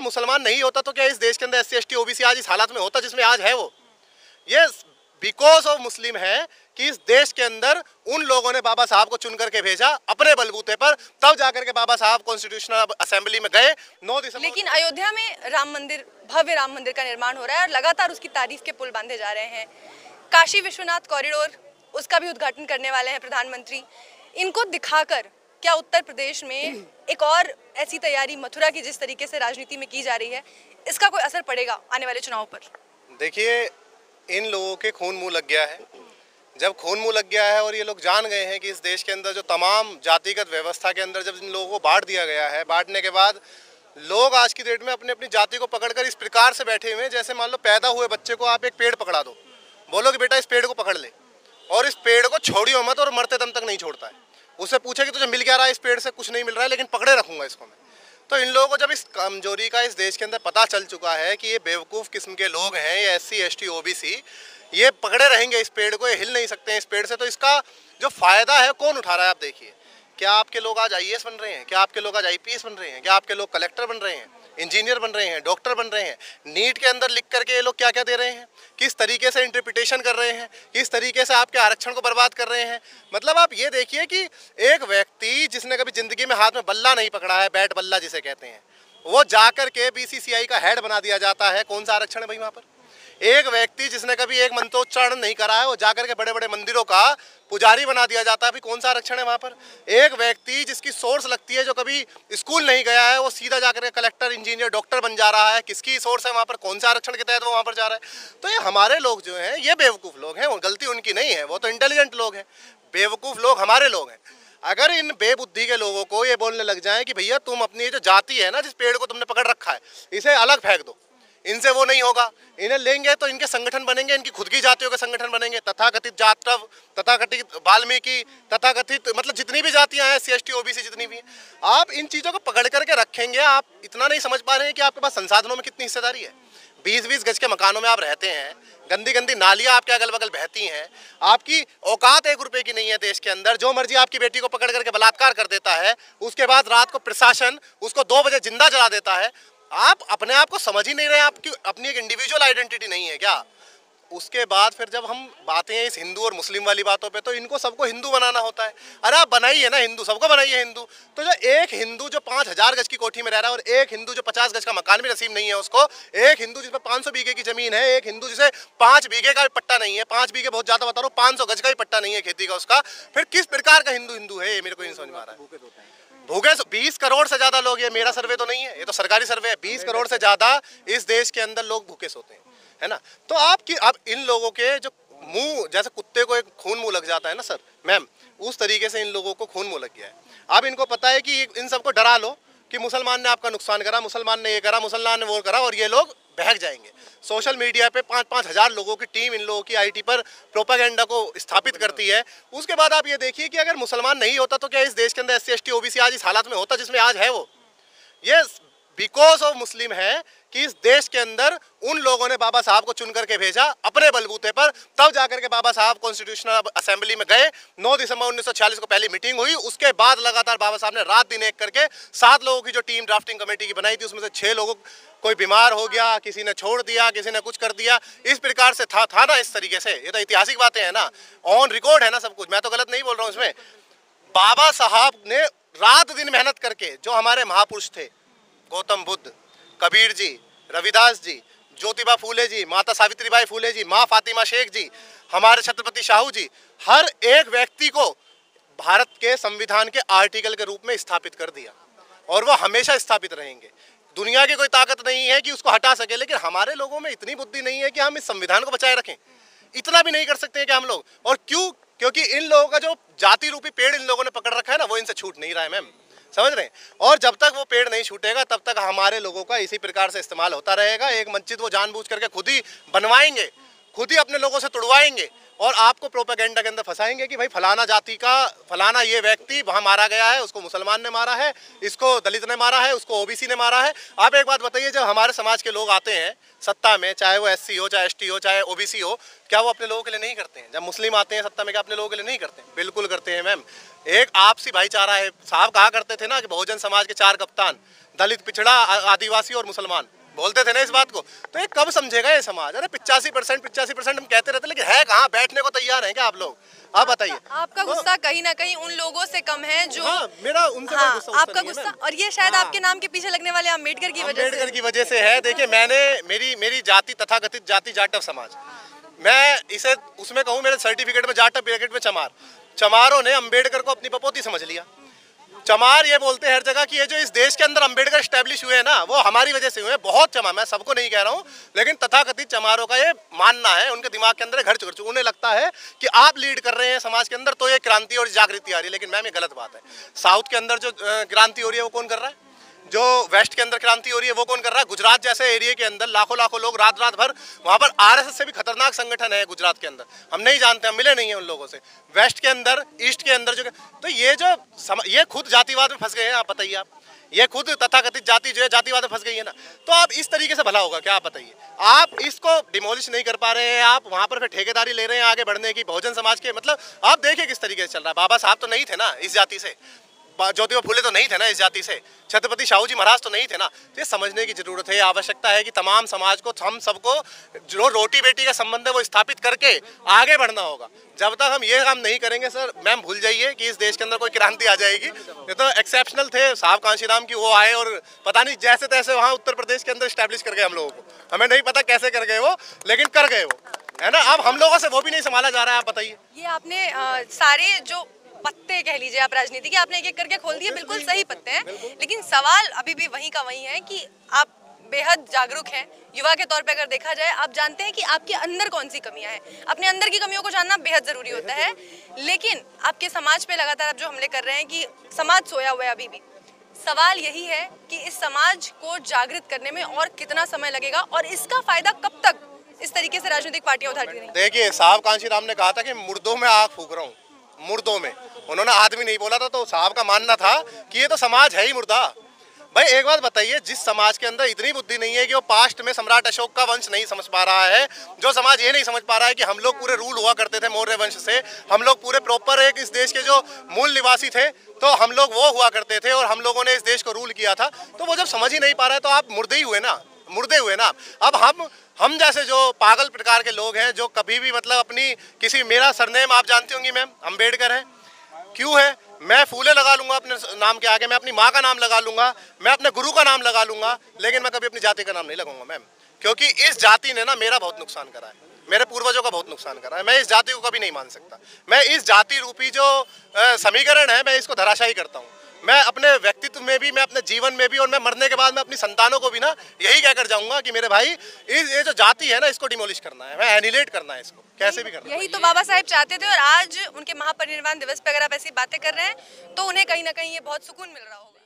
मुसलमान नहीं होता तो क्या इस देश के अंदर SC ST OBC आज इस हालात में होता जिसमें आज है वो? ये बिकॉज ऑफ मुस्लिम है कि इस देश के अंदर उन लोगों ने बाबा साहब को चुन करके भेजा अपने बलबूते पर, तब जाकर के बाबा साहब कॉन्स्टिट्यूशनल असेंबली में गए 9 दिसंबर। लेकिन अयोध्या में राम मंदिर, भव्य राम मंदिर का निर्माण हो रहा है और लगातार उसकी तारीफ के पुल बांधे जा रहे हैं। काशी विश्वनाथ कॉरिडोर, उसका भी उद्घाटन करने वाले हैं प्रधानमंत्री। इनको दिखाकर क्या उत्तर प्रदेश में एक और ऐसी तैयारी मथुरा की जिस तरीके से राजनीति में की जा रही है, इसका कोई असर पड़ेगा आने वाले चुनाव पर? देखिए, इन लोगों के खून मुंह लग गया है। जब खून मुंह लग गया है और ये लोग जान गए हैं कि इस देश के अंदर जो तमाम जातिगत व्यवस्था के अंदर जब इन लोगों को बांट दिया गया है, बांटने के बाद लोग आज की डेट में अपनी अपनी जाति को पकड़कर इस प्रकार से बैठे हुए हैं जैसे मान लो पैदा हुए बच्चे को आप एक पेड़ पकड़ा दो, बोलो कि बेटा इस पेड़ को पकड़ ले और इस पेड़ को छोड़ियो मत, और मरते दम तक नहीं छोड़ता है। उससे पूछे कि तुझे मिल क्या रहा है? इस पेड़ से कुछ नहीं मिल रहा है, लेकिन पकड़े रखूंगा इसको मैं। तो इन लोगों को जब इस कमजोरी का इस देश के अंदर पता चल चुका है कि ये बेवकूफ़ किस्म के लोग हैं, ये SC ST OBC, ये पकड़े रहेंगे इस पेड़ को, ये हिल नहीं सकते हैं इस पेड़ से, तो इसका जो फायदा है कौन उठा रहा है? आप देखिए, क्या आपके लोग आज IAS बन रहे हैं? क्या आपके लोग आज IPS बन रहे हैं? क्या आपके लोग कलेक्टर बन रहे हैं, इंजीनियर बन रहे हैं, डॉक्टर बन रहे हैं? नीट के अंदर लिख करके ये लोग क्या क्या दे रहे हैं, किस तरीके से इंटरप्रिटेशन कर रहे हैं, किस तरीके से आपके आरक्षण को बर्बाद कर रहे हैं। मतलब आप ये देखिए कि एक व्यक्ति जिसने कभी जिंदगी में हाथ में बल्ला नहीं पकड़ा है, बैट बल्ला जिसे कहते हैं, वो जाकर के BCCI का हेड बना दिया जाता है। कौन सा आरक्षण है भाई वहाँ पर? एक व्यक्ति जिसने कभी एक मंत्रोच्चारण नहीं करा है, वो जाकर के बड़े बड़े मंदिरों का पुजारी बना दिया जाता है। अभी कौन सा आरक्षण है वहाँ पर? एक व्यक्ति जिसकी सोर्स लगती है, जो कभी स्कूल नहीं गया है, वो सीधा जाकर के कलेक्टर, इंजीनियर, डॉक्टर बन जा रहा है। किसकी सोर्स है वहाँ पर? कौन सा आरक्षण के तहत वो वहाँ पर जा रहा है? तो ये हमारे लोग जो हैं, ये बेवकूफ़ लोग हैं। गलती उनकी नहीं है, वो तो इंटेलिजेंट लोग हैं। बेवकूफ़ लोग हमारे लोग हैं। अगर इन बेबुद्धि के लोगों को ये बोलने लग जाए कि भैया तुम अपनी जो जाति है ना, जिस पेड़ को तुमने पकड़ रखा है, इसे अलग फेंक दो, इनसे वो नहीं होगा। इन्हें लेंगे तो इनके संगठन बनेंगे, इनकी खुद की जातियों के संगठन बनेंगे, तथाकथित जाटव, तथाकथित वाल्मीकि, तथाकथित मतलब जितनी भी जातियां हैं, SC ST OBC जितनी भी हैं, आप इन चीज़ों को पकड़ करके रखेंगे। आप इतना नहीं समझ पा रहे हैं कि आपके पास संसाधनों में कितनी हिस्सेदारी है। 20-20 गज के मकानों में आप रहते हैं, गंदी गंदी नालियाँ आपके अगल बगल बहती हैं, आपकी औकात 1 रुपये की नहीं है देश के अंदर। जो मर्जी आपकी बेटी को पकड़ करके बलात्कार कर देता है, उसके बाद रात को प्रशासन उसको 2 बजे जिंदा जला देता है। आप अपने आप को समझ ही नहीं रहे, आपकी अपनी एक इंडिविजुअल आइडेंटिटी नहीं है क्या? उसके बाद फिर जब हम बातें हैं इस हिंदू और मुस्लिम वाली बातों पे, तो इनको सबको हिंदू बनाना होता है। अरे आप बनाइए ना हिंदू, सबको बनाइए हिंदू। तो जो एक हिंदू जो 5000 गज की कोठी में रह रहा है, और एक हिंदू जो 50 गज का मकान भी नसीब नहीं है उसको, एक हिंदू जिसमें 500 बीघे की जमीन है, एक हिंदू जिसे 5 बीघे का भी पट्टा नहीं है, 5 बीघे बहुत ज्यादा बता रहा हूँ, 500 गज का भी पट्टा नहीं है खेती का उसका, फिर किस प्रकार का हिंदू हिंदू है? ये मेरे को नहीं समझ में आ रहा है। भूखे 20 करोड़ से ज्यादा लोग, ये मेरा सर्वे तो नहीं है, ये तो सरकारी सर्वे है, 20 करोड़ से ज्यादा इस देश के अंदर लोग भूखे सोते हैं, है ना? तो आप इन लोगों के जो मुंह, जैसे कुत्ते को एक खून मुंह लग जाता है ना सर मैम, उस तरीके से इन लोगों को खून मुंह लग गया है। अब इनको पता है कि इन सबको डरा लो कि मुसलमान ने आपका नुकसान करा, मुसलमान ने ये करा, मुसलमान ने वो करा, और ये लोग बहक जाएंगे। सोशल मीडिया पे 5-5 हज़ार लोगों की टीम इन लोगों की IT पर प्रोपागेंडा को स्थापित करती है। उसके बाद आप ये देखिए कि अगर मुसलमान नहीं होता तो क्या इस देश के अंदर SC ST OBC आज इस हालात में होता जिसमें आज है वो? ये बिकॉज ऑफ मुस्लिम है कि इस देश के अंदर उन लोगों ने बाबा साहब को चुन करके भेजा अपने बलबूते पर, तब जाकर के बाबा साहब कॉन्स्टिट्यूशनल असेंबली में गए। 9 दिसंबर 1946 को पहली मीटिंग हुई। उसके बाद लगातार बाबा साहब ने रात दिन एक करके 7 लोगों की जो टीम ड्राफ्टिंग कमेटी की बनाई थी, उसमें से 6 लोगों, कोई बीमार हो गया, किसी ने छोड़ दिया, किसी ने कुछ कर दिया, इस प्रकार से था ना, इस तरीके से। ये तो ऐतिहासिक बातें हैं ना, ऑन रिकॉर्ड है ना सब कुछ, मैं तो गलत नहीं बोल रहा हूँ इसमें। बाबा साहब ने रात दिन मेहनत करके, जो हमारे महापुरुष थे, गौतम बुद्ध, कबीर जी, रविदास जी, ज्योतिबा फूले जी, माता सावित्रीबाई फूले जी, माँ फातिमा शेख जी, हमारे छत्रपति शाहू जी, हर एक व्यक्ति को भारत के संविधान के आर्टिकल के रूप में स्थापित कर दिया, और वो हमेशा स्थापित रहेंगे। दुनिया की कोई ताकत नहीं है कि उसको हटा सके, लेकिन हमारे लोगों में इतनी बुद्धि नहीं है कि हम इस संविधान को बचाए रखें। इतना भी नहीं कर सकते हैं कि हम लोग, और क्यों? क्योंकि इन लोगों का जो जाति रूपी पेड़ इन लोगों ने पकड़ रखा है ना, वो इनसे छूट नहीं रहा है मैम, समझ रहे हैं? और जब तक वो पेड़ नहीं छूटेगा तब तक हमारे लोगों का इसी प्रकार से इस्तेमाल होता रहेगा। एक मस्जिद वो जानबूझ करके खुद ही बनवाएंगे, खुद ही अपने लोगों से तुड़वाएंगे और आपको प्रोपेगेंडा के अंदर फंसाएंगे कि भाई फलाना जाति का फलाना ये व्यक्ति वहाँ मारा गया है, उसको मुसलमान ने मारा है, इसको दलित ने मारा है, उसको ओबीसी ने मारा है। आप एक बात बताइए, जब हमारे समाज के लोग आते हैं सत्ता में, चाहे वो एससी हो, चाहे एसटी हो, चाहे ओबीसी हो, क्या वो अपने लोगों के लिए नहीं करते हैं? जब मुस्लिम आते हैं सत्ता में, क्या अपने लोगों के लिए नहीं करते हैं? बिल्कुल करते हैं मैम। एक आपसी भाईचारा है। साहब कहा करते थे ना कि बहुजन समाज के 4 कप्तान, दलित, पिछड़ा, आदिवासी और मुसलमान, बोलते थे ना इस बात को। तो ये कब समझेगा ये समाज? अरे 85% हम कहते रहते, लेकिन है कहाँ? बैठने को तैयार हैं क्या आप लोग? आप बताइए। आपका गुस्सा कहीं ना कहीं उन लोगों से कम है जो मेरा उनसे कोई गुस्सा आपका गुस्सा, और ये शायद आपके नाम के पीछे लगने वाले अम्बेडकर की वजह से है। देखिए, मैंने मेरी जाति, तथाकथित जाति जाटव समाज, मैं इसे उसमें कहूँ, मेरे सर्टिफिकेट में जाटव, ब्रैकेट में चमार। चमारों ने अम्बेडकर को अपनी पपोती समझ लिया। चमार ये बोलते हैं हर जगह कि ये जो इस देश के अंदर अम्बेडकर स्टैब्लिश हुए हैं ना, वो हमारी वजह से हुए हैं। बहुत चमार, मैं सबको नहीं कह रहा हूँ, लेकिन तथाकथित चमारों का ये मानना है, उनके दिमाग के अंदर घर चुर चुके। उन्हें लगता है कि आप लीड कर रहे हैं समाज के अंदर, तो ये क्रांति और जागृति आ रही है। लेकिन मैम, ये गलत बात है। साउथ के अंदर जो क्रांति हो रही है वो कौन कर रहा है? जो वेस्ट के अंदर क्रांति हो रही है वो कौन कर रहा है? गुजरात जैसे एरिया के अंदर लाखों लोग रात भर, वहाँ पर आरएसएस से भी खतरनाक संगठन है गुजरात के अंदर, हम नहीं जानते, हम मिले नहीं हैं उन लोगों से। वेस्ट के अंदर, ईस्ट के अंदर जो, तो ये खुद जातिवाद में फंस गए हैं। आप बताइए, आप ये खुद तथाकथित जाति जो है जातिवाद में फंस गई है ना। तो आप इस तरीके से भला होगा क्या? आप बताइए। आप इसको डिमोलिश नहीं कर पा रहे हैं, आप वहाँ पर फिर ठेकेदारी ले रहे हैं आगे बढ़ने की बहुजन समाज के। मतलब आप देखिए किस तरीके से चल रहा है। बाबा साहब तो नहीं थे ना इस जाति से, ज्योतिबा फुले तो नहीं थे ना इस जाति से, छत्रपति शाहू जी महाराज तो नहीं थे ना। तो ये समझने की जरूरत है, आवश्यकता है कि तमाम समाज को, हम सबको जो रोटी बेटी का संबंध है वो स्थापित करके आगे बढ़ना होगा। जब तक हम ये काम नहीं करेंगे सर, मैम भूल जाइए कि इस देश के अंदर कोई क्रांति आ जाएगी। ये तो एक्सेप्शनल थे साहब कांशीराम की, वो आए और पता नहीं जैसे तैसे वहाँ उत्तर प्रदेश के अंदर स्टैब्लिश कर गए हम लोगों को। हमें नहीं पता कैसे कर गए वो, लेकिन कर गए वो, है ना। अब हम लोगों से वो भी नहीं संभाला जा रहा है। आप बताइए। ये आपने सारे जो पत्ते कह लीजिए आप राजनीति के, आपने एक एक करके खोल दिए, बिल्कुल सही पत्ते हैं। लेकिन सवाल अभी भी वहीं का वहीं है कि आप बेहद जागरूक हैं युवा के तौर पे। अगर देखा जाए, आप जानते हैं कि आपके अंदर कौन सी कमियां हैं। अपने अंदर की कमियों को जानना बेहद जरूरी होता है। लेकिन आपके समाज पे लगातार आप जो हमले कर रहे हैं कि समाज सोया हुआ है अभी भी, सवाल यही है कि इस समाज को जागृत करने में और कितना समय लगेगा और इसका फायदा कब तक इस तरीके से राजनीतिक पार्टियां उठाती रहेंगी। देखिए, साहब कांशीराम ने कहा था कि मुर्दों में आग फूक रहा हूँ, मुर्दों में। उन्होंने आदमी नहीं बोला था। तो साहब का मानना था कि ये तो समाज है ही मुर्दा। भाई एक बात बताइए, जिस समाज के अंदर इतनी बुद्धि नहीं है कि वो पास्ट में सम्राट अशोक का वंश नहीं समझ पा रहा है, जो समाज ये नहीं समझ पा रहा है कि हम लोग पूरे रूल हुआ करते थे मौर्य वंश से, हम लोग पूरे प्रॉपर एक इस देश के जो मूल निवासी थे, तो हम लोग वो हुआ करते थे और हम लोगों ने इस देश को रूल किया था। तो वो जब समझ ही नहीं पा रहा है तो आप मुर्दे ही हुए ना, मुर्दे हुए ना। अब हम जैसे जो पागल प्रकार के लोग हैं, जो कभी भी मतलब अपनी किसी, मेरा सरनेम आप जानती होंगी मैम, अम्बेडकर है। क्यों है? मैं फूले लगा लूंगा अपने नाम के आगे, मैं अपनी माँ का नाम लगा लूंगा, मैं अपने गुरु का नाम लगा लूंगा, लेकिन मैं कभी अपनी जाति का नाम नहीं लगाऊंगा मैम। क्योंकि इस जाति ने ना मेरा बहुत नुकसान करा है, मेरे पूर्वजों का बहुत नुकसान करा है। मैं इस जाति को कभी नहीं मान सकता। मैं इस जाति रूपी जो समीकरण है, मैं इसको धराशायी करता हूँ। मैं अपने व्यक्तित्व में भी, मैं अपने जीवन में भी, और मैं मरने के बाद मैं अपनी संतानों को भी ना यही कहकर जाऊंगा कि मेरे भाई, ये जो जाति है ना, इसको डिमोलिश करना है, मैं एनिलेट करना है इसको, कैसे भी करना है। यही तो बाबा साहेब चाहते थे, और आज उनके महापरिनिर्वाण दिवस पे अगर आप ऐसी बातें कर रहे हैं तो उन्हें कहीं ना कहीं ये बहुत सुकून मिल रहा होगा।